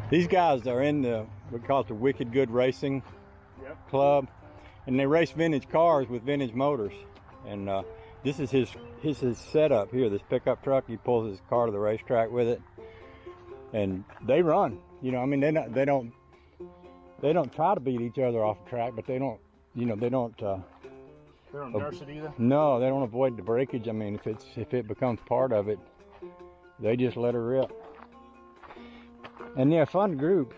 These guys are in the, we call it the Wicked Good Racing Club, and they race vintage cars with vintage motors. And this is his setup here. This pickup truck, he pulls his car to the racetrack with it, and they run. You know, I mean, they don't try to beat each other off the track, but they don't, you know, they don't nurse it either. No, they don't avoid the breakage. I mean, if it becomes part of it, they just let her rip. And they're a fun group.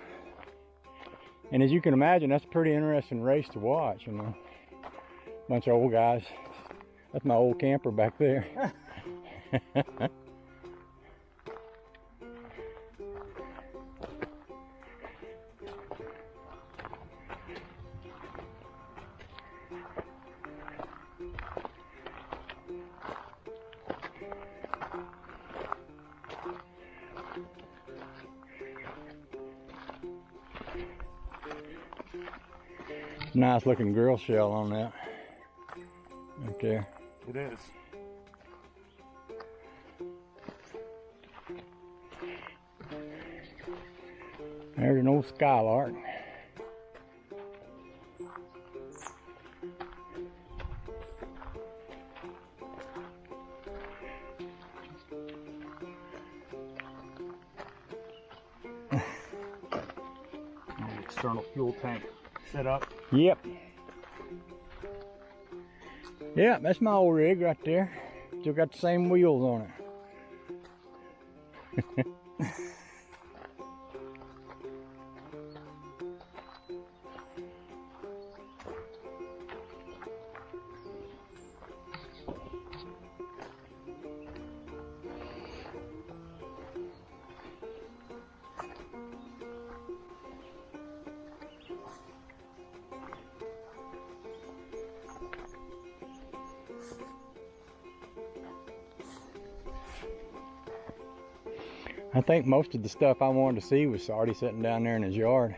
And as you can imagine, that's a pretty interesting race to watch, you know. Bunch of old guys. That's my old camper back there. Nice looking grill shell on that. Right there. It is. There's an old Skylark. The external fuel tank set up. Yep. Yeah, that's my old rig right there. Still got the same wheels on it. I think most of the stuff I wanted to see was already sitting down there in his yard.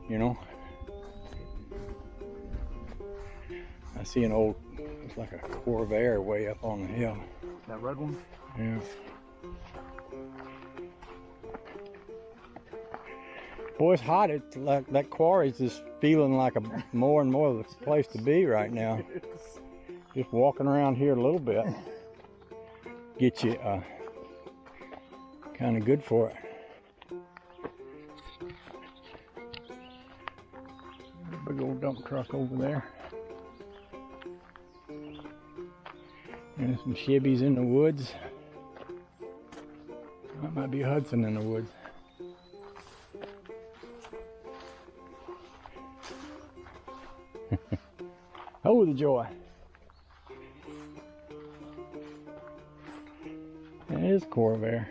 You know? I see an old, it's like a Corvair way up on the hill. That red one? Yeah. Boy, it's hot. It's like that quarry's just feeling like a more and more of the place to be right now. Just walking around here a little bit. Get you kind of good for it. Big old dump truck over there. And some Chevys in the woods. That might be Hudson in the woods. Oh, the joy. It is Corvair.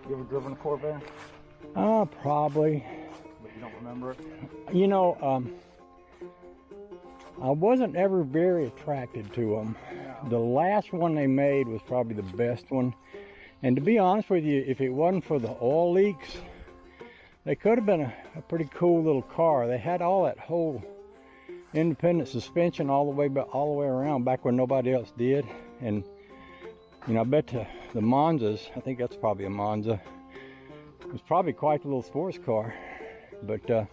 You ever driven a Corvair? Probably. But you don't remember it? You know, I wasn't ever very attracted to them. The last one they made was probably the best one. And to be honest with you, if it wasn't for the oil leaks, they could have been a pretty cool little car. They had all that whole independent suspension all the way around back when nobody else did. And you know, I bet the Monzas, I think that's probably a Monza, it was probably quite a little sports car. But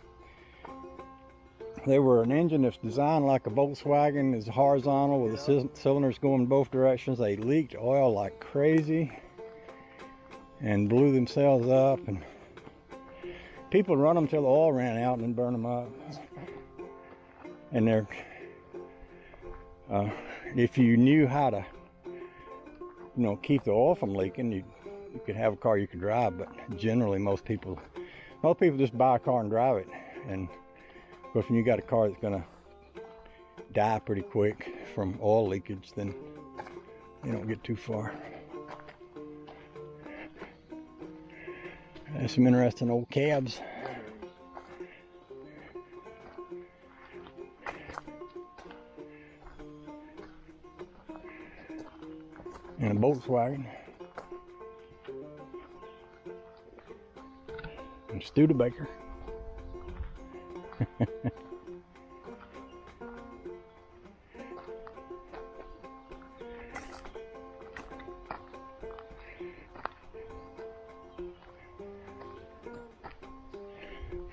they were an engine that's designed like a Volkswagen. It's horizontal with the cylinders going both directions. They leaked oil like crazy and blew themselves up. And people run them till the oil ran out and then burn them up. And they're, if you knew how to, you know, keep the oil from leaking, you could have a car you could drive. But generally, most people just buy a car and drive it. And of course, when you got a car that's gonna die pretty quick from oil leakage, then you don't get too far. There's some interesting old cabs. And a Volkswagen. And Studebaker.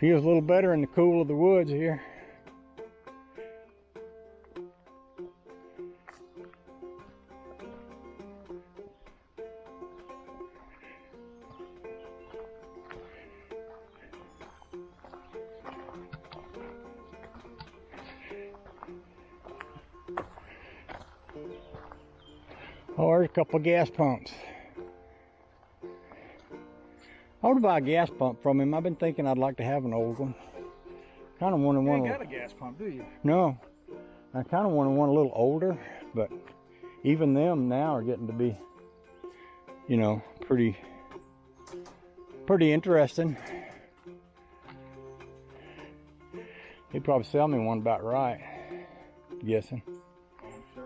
Feels a little better in the cool of the woods here. Oh, there's a couple of gas pumps. I would buy a gas pump from him. I've been thinking I'd like to have an old one. Kind of want You one. ain't got a gas pump, do you? No, I kind of want one a little older, but even them now are getting to be, you know, pretty interesting. He'd probably sell me one about right, guessing. Oh, I'm sure.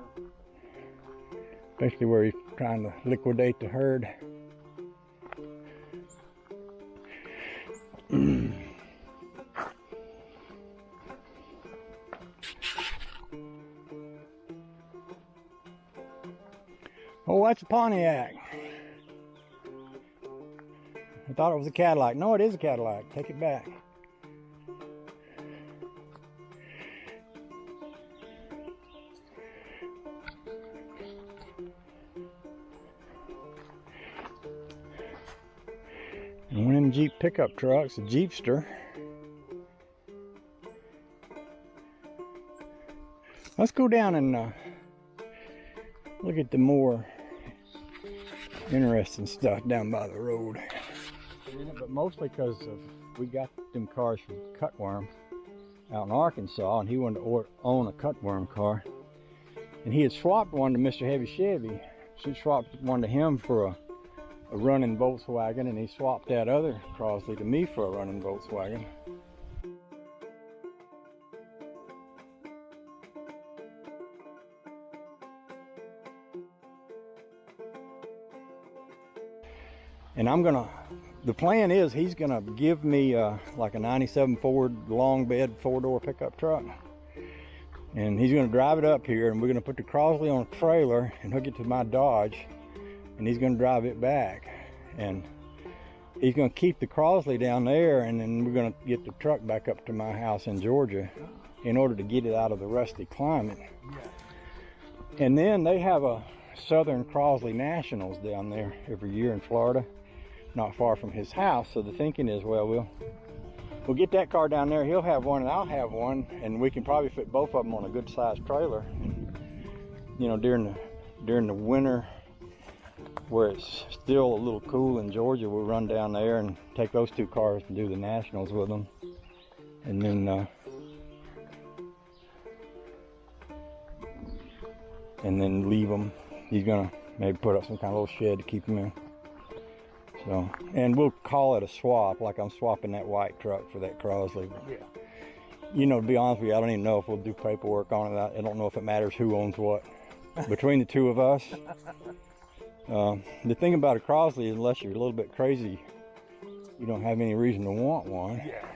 Especially where he's trying to liquidate the herd. Oh, that's a Pontiac. I thought it was a Cadillac. No, it is a Cadillac. Take it back. And one of them Jeep pickup trucks, a Jeepster. Let's go down and look at the more interesting stuff down by the road. But mostly because we got them cars from Cutworm out in Arkansas, and he wanted to own a Cutworm car. And he had swapped one to Mr. Heavy Chevy. She swapped one to him for a running Volkswagen, and he swapped that other Crosley to me for a running Volkswagen. And the plan is he's gonna give me like a 97 Ford long bed 4-door pickup truck. And he's gonna drive it up here, and we're gonna put the Crosley on a trailer and hook it to my Dodge, and he's gonna drive it back. And he's gonna keep the Crosley down there, and then we're gonna get the truck back up to my house in Georgia in order to get it out of the rusty climate. And then they have a Southern Crosley Nationals down there every year in Florida, not far from his house. So the thinking is, well, we'll get that car down there. He'll have one and I'll have one, and we can probably fit both of them on a good sized trailer. And, you know, during the winter, where it's still a little cool in Georgia, we'll run down there and take those two cars and do the Nationals with them. And then leave them. He's gonna maybe put up some kind of little shed to keep them in. So, and we'll call it a swap, like I'm swapping that white truck for that Crosley. Yeah. You know, to be honest with you, I don't even know if we'll do paperwork on it. I don't know if it matters who owns what between the two of us. The thing about a Crosley is, unless you're a little bit crazy, you don't have any reason to want one. Yeah.